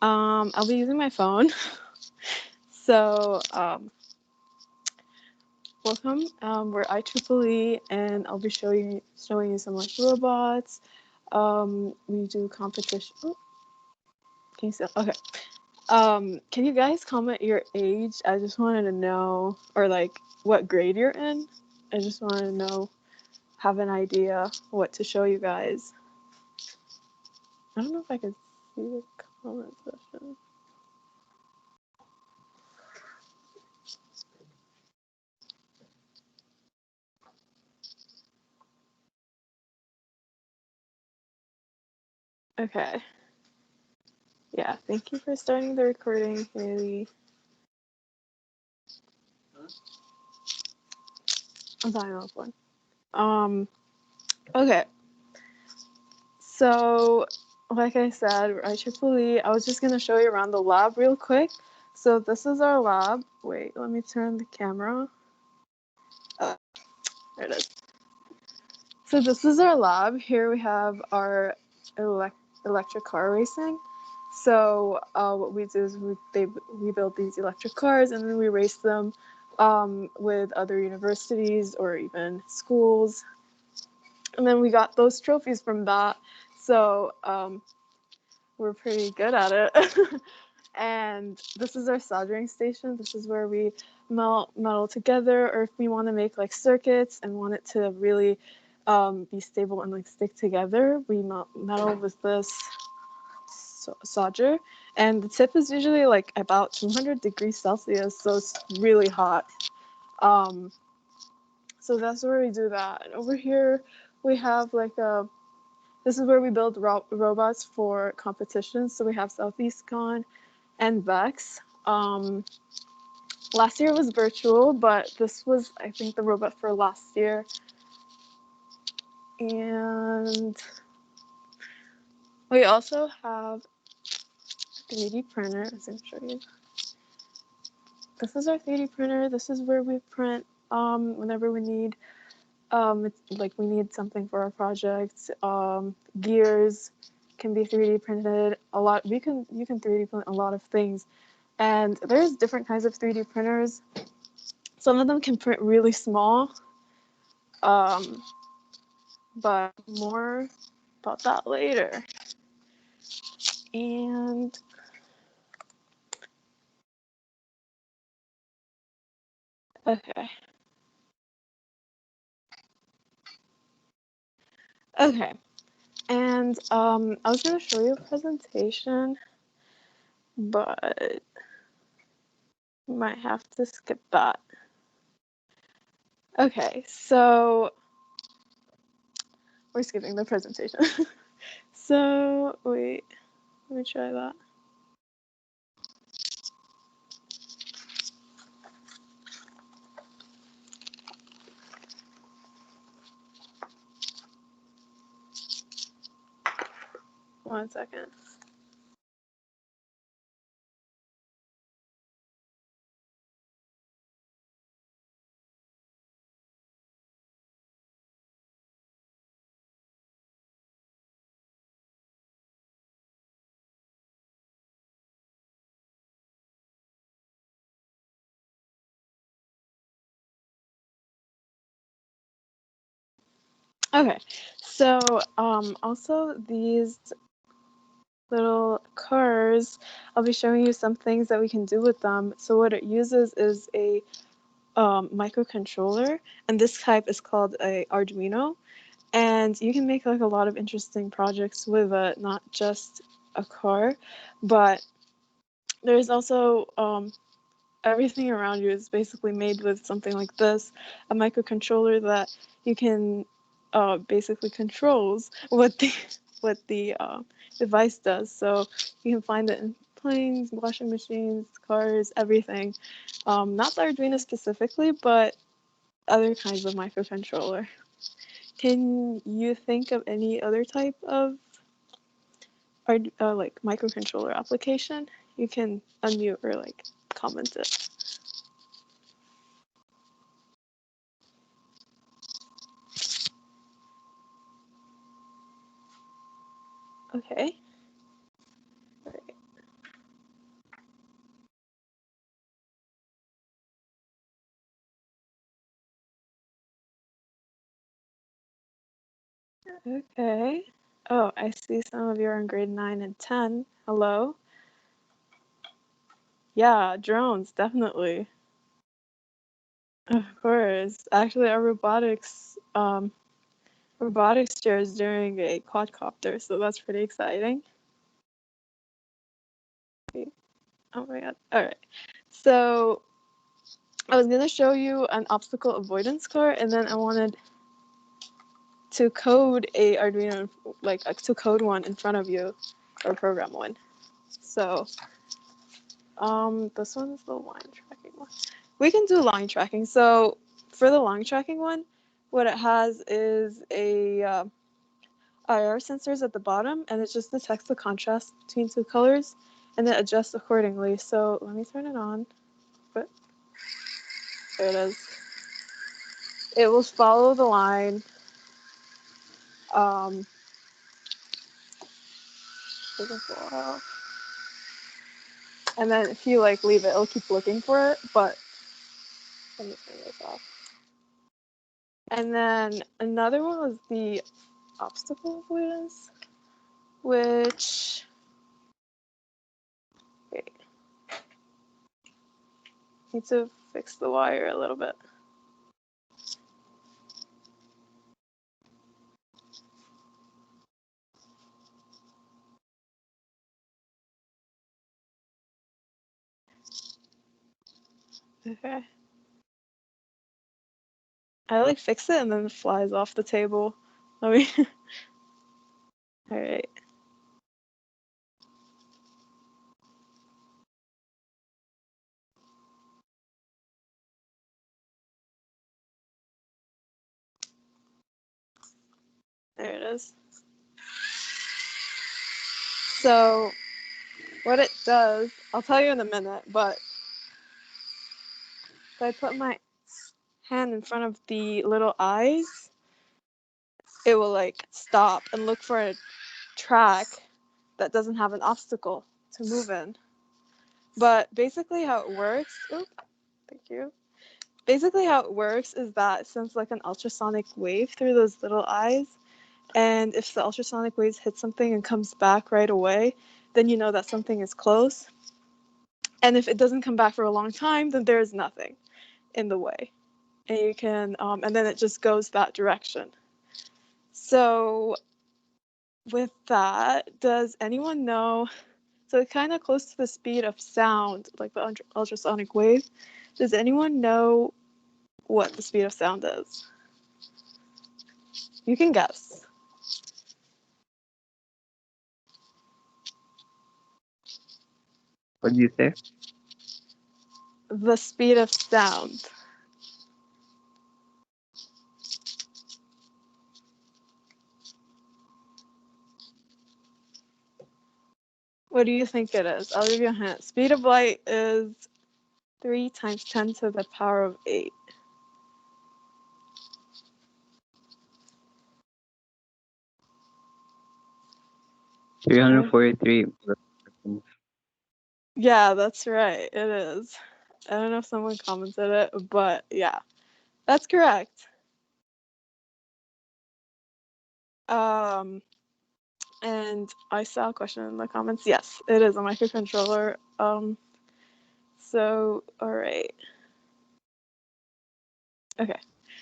I'll be using my phone. So, welcome. We're IEEE, and I'll be showing you some like robots. We do competition. Oh, can you see? Okay. Can you guys comment your age? I just wanted to know, or like what grade you're in. I just wanted to know, have an idea what to show you guys. I don't know if I can see the comment section. Okay. Yeah, thank you for starting the recording, Haley. I'm talking about one. Okay. So, like I said, we're IEEE. I was just gonna show you around the lab real quick. So this is our lab. Wait, let me turn the camera. Oh, there it is. So this is our lab. Here we have our electric car racing. So what we do is we build these electric cars and then we race them with other universities or even schools. And then we got those trophies from that. So we're pretty good at it. And this is our soldering station. This is where we melt metal together, or if we want to make like circuits and want it to really be stable and like stick together, we melt metal with this solder. And the tip is usually like about 200 degrees Celsius, so it's really hot. So that's where we do that. And over here we have like this is where we build robots for competitions. So we have Southeast Con and Vex. Last year was virtual, but this was, I think, the robot for last year. And we also have a 3D printer. I was going to show you. This is our 3D printer. This is where we print whenever we need. It's like we need something for our projects. Gears can be 3D printed. You can 3D print a lot of things. And there's different kinds of 3D printers. Some of them can print really small, but more about that later. And okay. Okay. And I was gonna show you a presentation, but might have to skip that. Okay, so we're skipping the presentation. So wait, let me try that. One second. Okay, so also these little cars, I'll be showing you some things that we can do with them. So what it uses is a microcontroller, and this type is called a Arduino, and you can make like a lot of interesting projects with it, not just a car, but there's also everything around you is basically made with something like this, a microcontroller that you can basically controls what the device does. So you can find it in planes, washing machines, cars, everything. Not the Arduino specifically, but other kinds of microcontroller. Can you think of any other type of like microcontroller application? You can unmute or like comment it. Okay. Right. Okay. Oh, I see some of you are in grade 9 and 10. Hello. Yeah, drones, definitely. Of course. Actually, our robotics chair is doing a quadcopter, so that's pretty exciting. Oh my god. All right. So I was gonna show you an obstacle avoidance car, and then I wanted to code a Arduino, like to code one in front of you, or program one. So this one's the line tracking one. We can do line tracking. So for the line tracking one, what it has is a IR sensors at the bottom, and it just detects the contrast between two colors, and it adjusts accordingly. So let me turn it on. But there it is. It will follow the line. Um, and then if you like leave it, it'll keep looking for it. But let me turn this off. And then another one was the obstacle avoidance, which wait, need to fix the wire a little bit. Okay. I like fix it and then it flies off the table. Let me. All right. There it is. So what it does, I'll tell you in a minute, but if I put my hand in front of the little eyes, it will like stop and look for a track that doesn't have an obstacle to move in. But basically how it works, thank you. Basically how it works is that it sends like an ultrasonic wave through those little eyes, and if the ultrasonic waves hit something and comes back right away, then you know that something is close. And if it doesn't come back for a long time, then there is nothing in the way, and you can and then it just goes that direction. So with that, does anyone know, so it's kind of close to the speed of sound, like the ultrasonic wave. Does anyone know what the speed of sound is? You can guess. What do you say? The speed of sound. What do you think it is? I'll give you a hint. Speed of light is 3 times 10 to the power of 8. Okay. 343. Yeah, that's right. It is. I don't know if someone commented it, but yeah, that's correct. And I saw a question in the comments. Yes, it is a microcontroller. So, all right. Okay.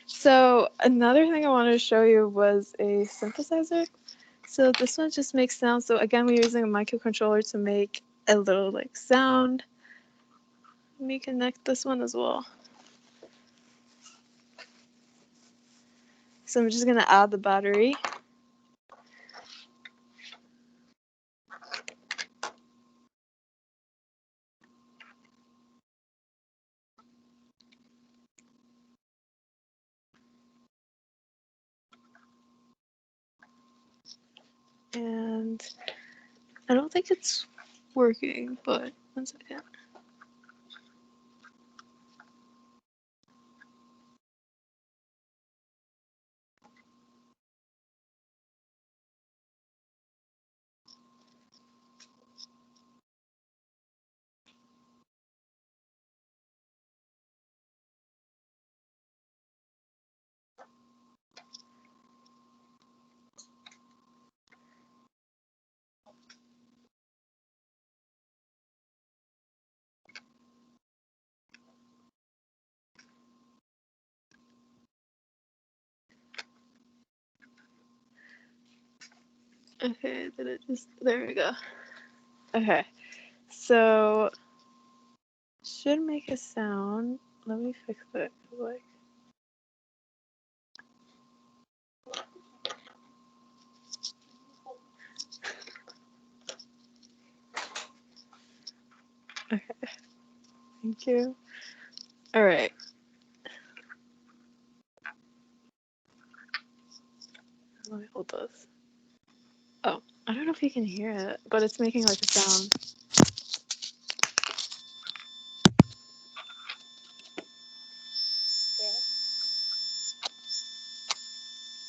So another thing I wanted to show you was a synthesizer. So this one just makes sound. So again, we're using a microcontroller to make a little like sound. Let me connect this one as well. So I'm just gonna add the battery. And I don't think it's working, but 1 second. Okay, did it just, there we go. Okay, so should make a sound. Let me fix it. Like, okay, thank you. All right. Let me hold this. Oh, I don't know if you can hear it, but it's making like a sound. Yeah.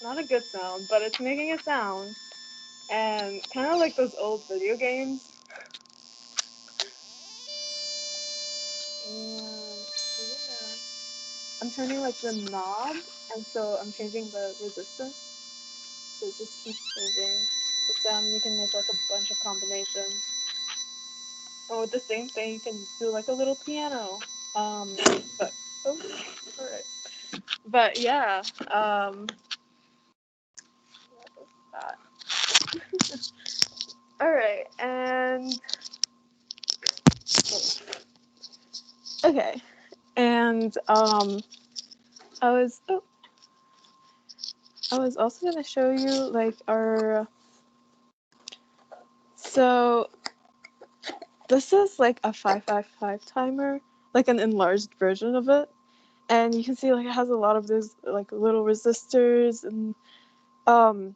Not a good sound, but it's making a sound. And kind of like those old video games. And yeah. I'm turning like the knob, and so I'm changing the resistance. So it just keeps changing the sound. You can make like a bunch of combinations. And with the same thing, you can do like a little piano. But oh, all right. But yeah, that. All right, and okay, and I was oh, I was also gonna show you like our. So this is like a 555 timer, like an enlarged version of it, and you can see like it has a lot of those like little resistors and um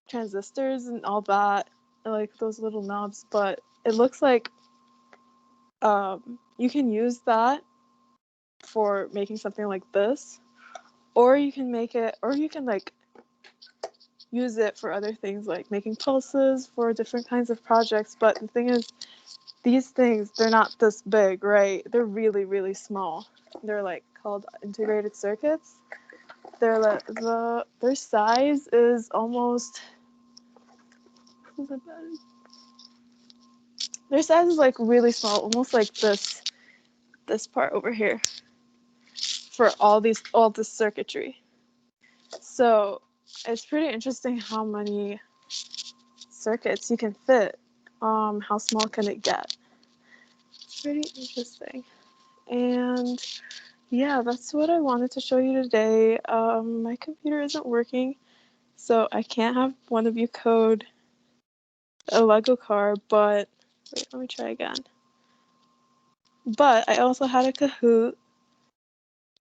transistors and all that, and, like those little knobs. But it looks like you can use that for making something like this, or you can make it, or you can like use it for other things like making pulses for different kinds of projects. But the thing is, these things, they're not this big, right? They're really, really small. They're like called integrated circuits. They're like their size is almost, their size is like really small, almost like this part over here for all this circuitry. So it's pretty interesting how many circuits you can fit. How small can it get? It's pretty interesting. And yeah, that's what I wanted to show you today. My computer isn't working, so I can't have one of you code a Lego car, but wait, let me try again. But I also had a Kahoot.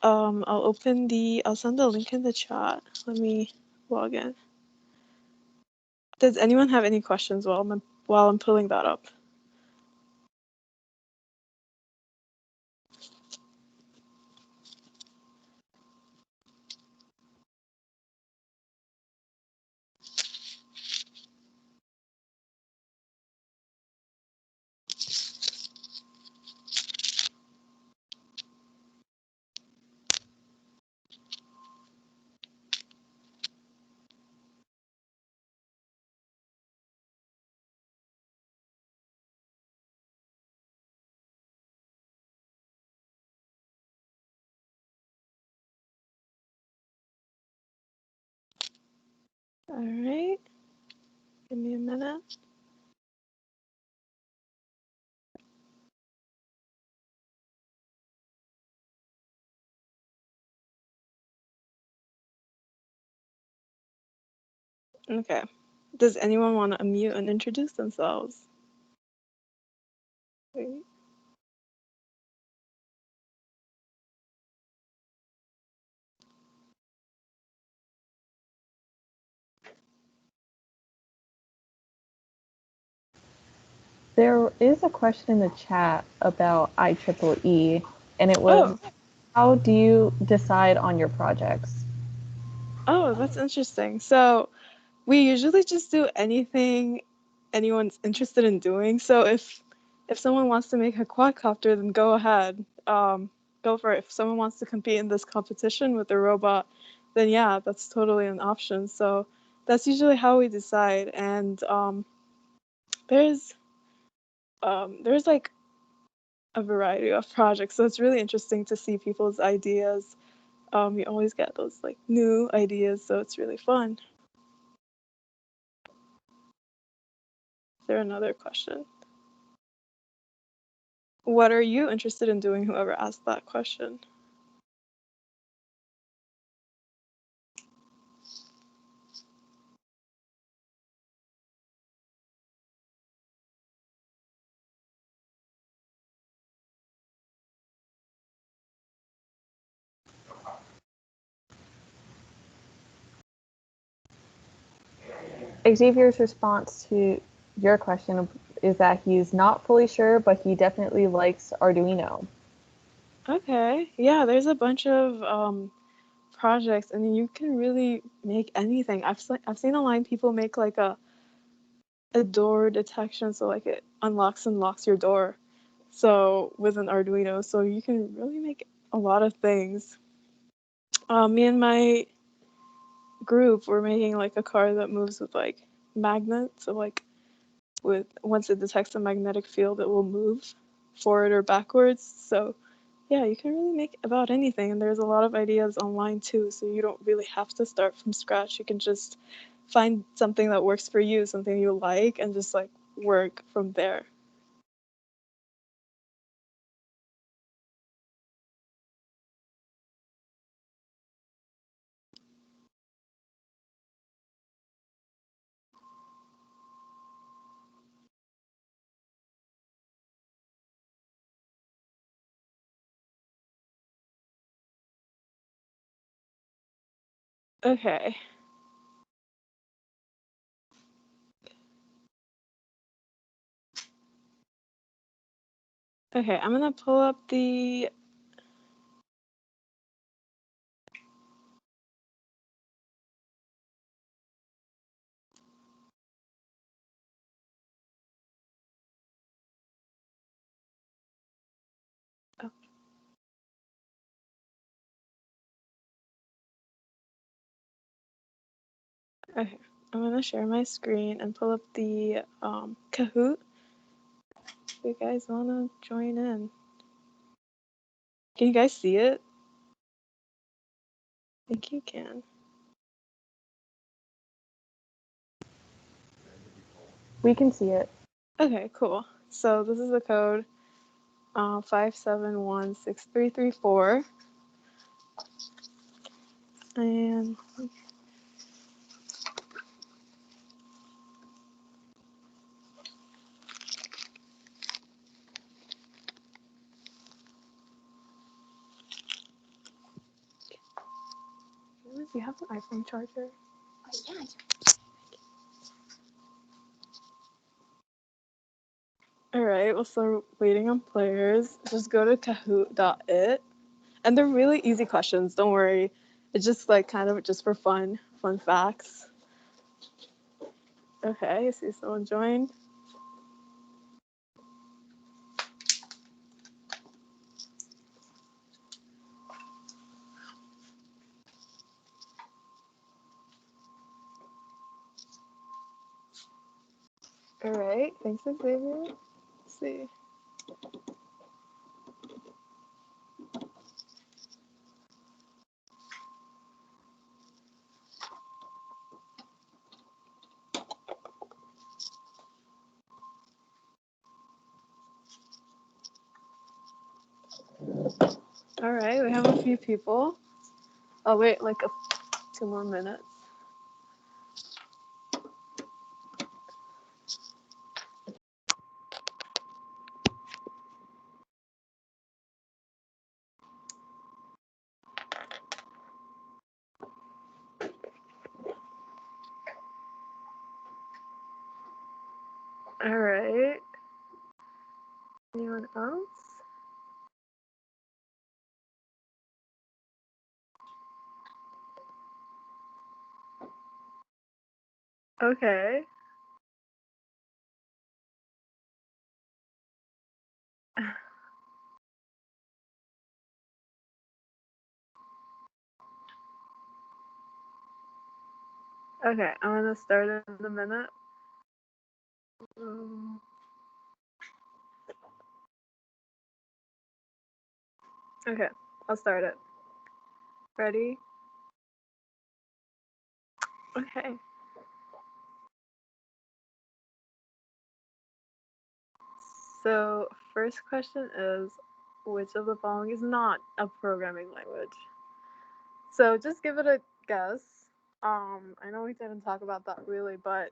I'll send the link in the chat. Let me log in. Does anyone have any questions while I'm pulling that up? All right, give me a minute. Okay. Does anyone want to unmute and introduce themselves? Wait. There is a question in the chat about IEEE, and it was, Oh, how do you decide on your projects? oh, that's interesting. So we usually just do anything anyone's interested in doing. So if someone wants to make a quadcopter, then go ahead. Go for it. If someone wants to compete in this competition with a robot, then yeah, that's totally an option. So that's usually how we decide. And there's there's like a variety of projects. So it's really interesting to see people's ideas. You always get those like new ideas, so it's really fun. there another question? What are you interested in doing, whoever asked that question? Xavier's response to your question is that he's not fully sure, but he definitely likes Arduino. Okay, yeah, there's a bunch of projects, and you can really make anything. I've seen online people make like a door detection, so like it unlocks and locks your door. So with an Arduino, so you can really make a lot of things. Me and my group were making like a car that moves with like magnets, so like with once it detects a magnetic field, it will move forward or backwards. So yeah, you can really make about anything, and there's a lot of ideas online too, so you don't really have to start from scratch. You can just find something that works for you, something you like, and just like work from there. Okay. Okay, I'm gonna pull up the oh, okay. I'm gonna share my screen and pull up the Kahoot. If you guys wanna join in. Can you guys see it? I think you can. We can see it. Okay, cool. So this is the code 5716334. And do you have an iPhone charger? Oh, yeah. Alright, well, so waiting on players. Just go to kahoot.it. And they're really easy questions, don't worry. It's just like kind of just for fun facts. Okay, I see someone joined. Alright, thanks, Xavier. Let's see. Alright, we have a few people. I'll wait like 2 more minutes. Alright. Anyone else? Okay. Okay, I'm gonna start in a minute. Okay, I'll start it. Ready? Okay. So, first question is, which of the following is not a programming language? So, just give it a guess. I know we didn't talk about that really, but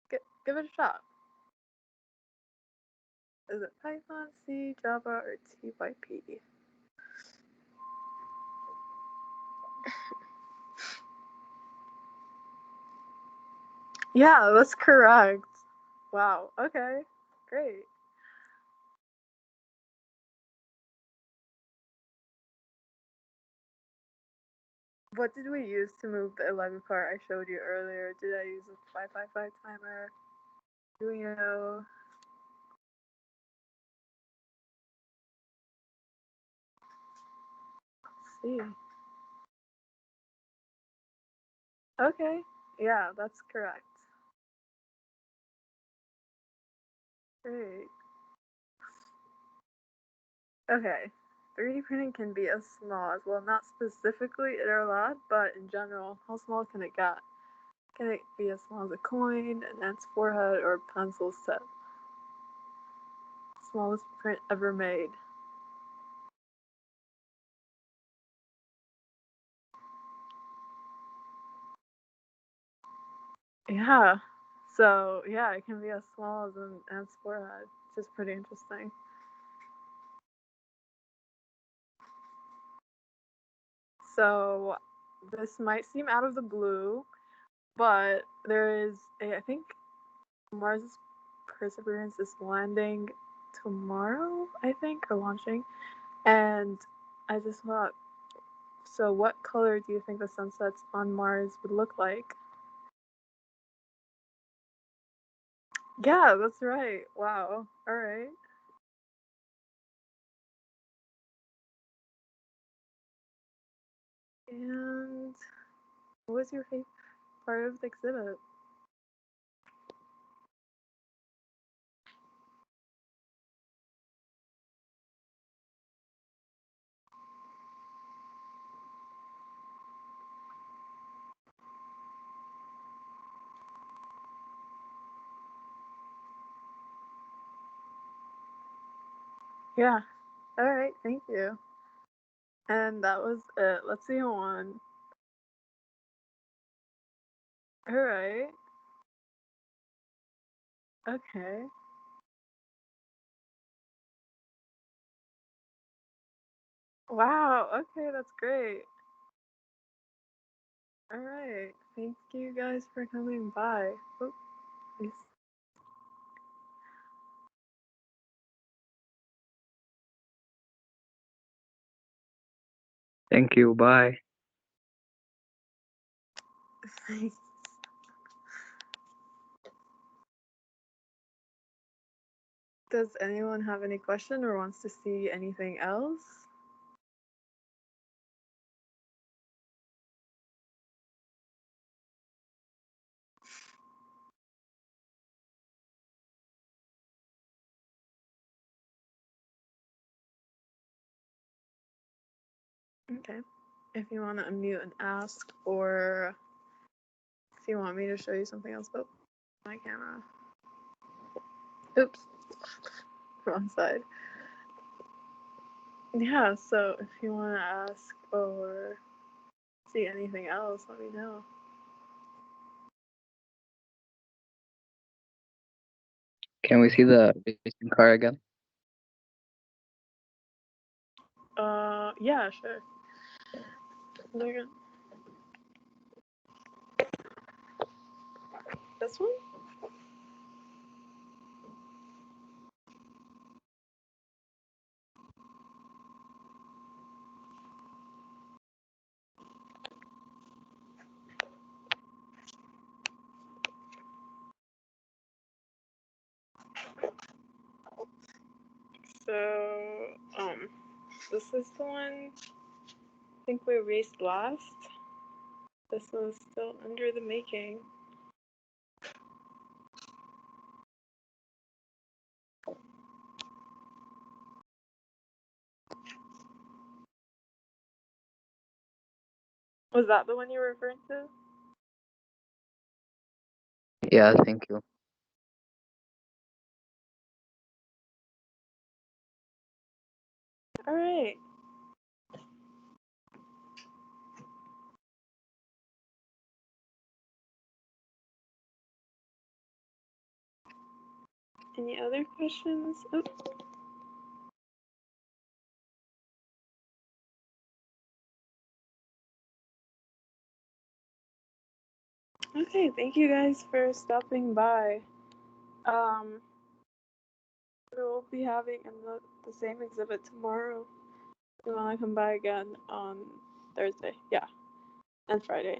give it a shot. Is it Python, C, Java, or TYP? Yeah, that's correct. Wow. Okay. Great. What did we use to move the 11 part I showed you earlier? Did I use a 555 timer? Do we know? Let's see. Okay. Yeah, that's correct. Great. Okay. 3D printing can be as small as, well, not specifically in our lab, but in general, how small can it get? Can it be as small as a coin, an ant's forehead, or a pencil tip? Smallest print ever made. Yeah. So, yeah, it can be as small as an ant's forehead, which is pretty interesting. So, this might seem out of the blue, but there is I think Mars Perseverance is landing tomorrow, I think, or launching. And I just thought, so what color do you think the sunsets on Mars would look like? Yeah, that's right. Wow. All right. And what was your favorite part of the exhibit? Yeah. All right. Thank you. And that was it. Let's see who won. All right. Okay. Wow. Okay, that's great. All right. Thank you guys for coming by. Oh, please. Thank you. Bye. Does anyone have any question or wants to see anything else? Okay. If you want to unmute and ask, or if you want me to show you something else, oh, my camera. Oops. Wrong side. Yeah, so if you want to ask or see anything else, let me know. Can we see the racing car again? Yeah, sure. This one? So, this is the one I think we raced last. This one's still under the making. Was that the one you were referring to? Yeah, thank you. All right. Any other questions? Oh. Okay, thank you guys for stopping by. We'll be having the same exhibit tomorrow. You want to come by again on Thursday? Yeah, and Friday.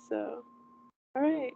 So, all right.